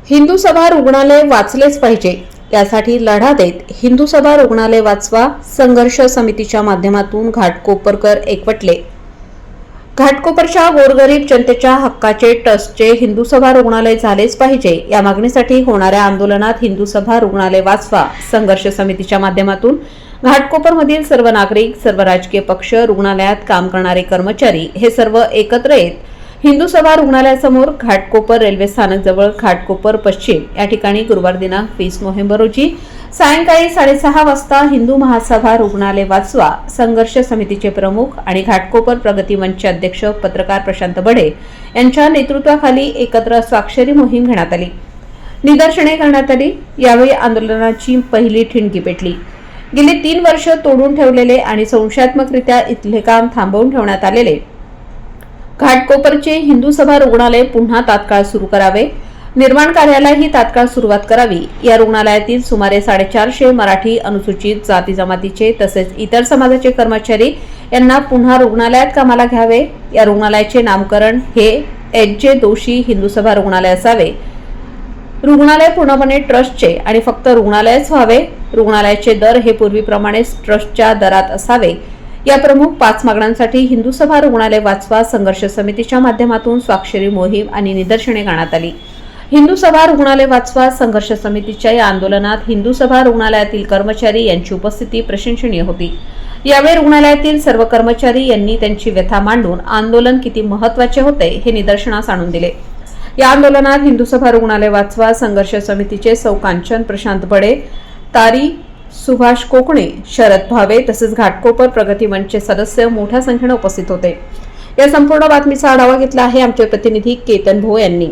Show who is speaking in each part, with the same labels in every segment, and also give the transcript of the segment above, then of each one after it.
Speaker 1: हिंदू सभा रुग्णालय वाचलेच पाहिजे, यासाठी लढा देत हिंदू सभा रुग्णालय वाचवा संघर्ष समितीच्या माध्यमातून घाटकोपरकर एकवटले. घाटकोपरच्या गोरगरीब जनतेच्या हक्काचे ट्रस्टचे हिंदू सभा रुग्णालय झालेच पाहिजे या मागणीसाठी होणाऱ्या आंदोलनात हिंदू सभा रुग्णालय वाचवा संघर्ष समितीच्या माध्यमातून घाटकोपरमधील सर्व नागरिक, सर्व राजकीय पक्ष, रुग्णालयात काम करणारे कर्मचारी हे सर्व एकत्र येत हिंदू सभा रुग्णालयासमोर घाटकोपर रेल्वे स्थानक जवळ घाटकोपर पश्चिम या ठिकाणी गुरुवार दिनांक 20 नोव्हेंबर रोजी सायंकाळी 6:30 वाजता हिंदू महासभा रुग्णालय वाचवा संघर्ष समितीचे प्रमुख आणि घाटकोपर प्रगती मंचचे अध्यक्ष पत्रकार प्रशांत बडे यांच्या नेतृत्वाखाली एकत्र स्वाक्षरी मोहीम घेण्यात आली. निदर्शने करण्यात आली. यावेळी आंदोलनाची पहिली ठिणगी पेटली. गेली 3 वर्ष तोडून ठेवलेले आणि संशयात्मकरित्या इथले काम थांबवून ठेवण्यात आलेले घाटकोपरचे हिंदू सभा रुग्णालय पुन्हा तात्काळ सुरू करावे. निर्माण कार्याला ही तात्काळ सुरुवात करावी. या रुग्णालयातील सुमारे 450 मराठी, अनुसूचित जाती जमातीचे तसेच इतर समाजाचे कर्मचारी यांना पुन्हा रुग्णालयात कामाला घ्यावे. या रुग्णालयाचे नामकरण हे एच.जे. दोशी हिंदू सभा रुग्णालय असावे. रुग्णालय पूर्णपणे ट्रस्टचे आणि फक्त रुग्णालयच व्हावे. रुग्णालयाचे दर हे पूर्वीप्रमाणेच ट्रस्टच्या दरात असावे. या प्रमुख 5 मागण्यांसाठी हिंदू सभा रुग्णालय वाचवा संघर्ष समितीच्या माध्यमातून स्वाक्षरी मोहीम आणि निदर्शने करण्यात आली. हिंदू सभा रुग्णालय वाचवा संघर्ष समितीच्या या आंदोलनात हिंदू सभा रुग्णालयातील कर्मचारी यांची उपस्थिती प्रशंसनीय होती. यावेळी रुग्णालयातील सर्व कर्मचारी यांनी त्यांची व्यथा मांडून आंदोलन किती महत्त्वाचे होते हे निदर्शनास आणून दिले. या आंदोलनात हिंदू सभा रुग्णालय वाचवा संघर्ष समितीचे सौ कांचन प्रशांत बडे, तारी सुभाष कोकणे, शरद भावे तसेच घाटकोपर प्रगती मंचचे सदस्य मोठ्या संख्येने उपस्थित होते. या संपूर्ण बातमीचा आढावा घेतला आहे आमचे प्रतिनिधी केतन भो यांनी.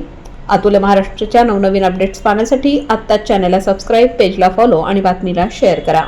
Speaker 1: अतुल्य महाराष्ट्राच्या नवनवीन अपडेट्स पाहण्यासाठी आत्ताच चॅनलला सबस्क्राईब, पेजला फॉलो आणि बातमीला शेअर करा.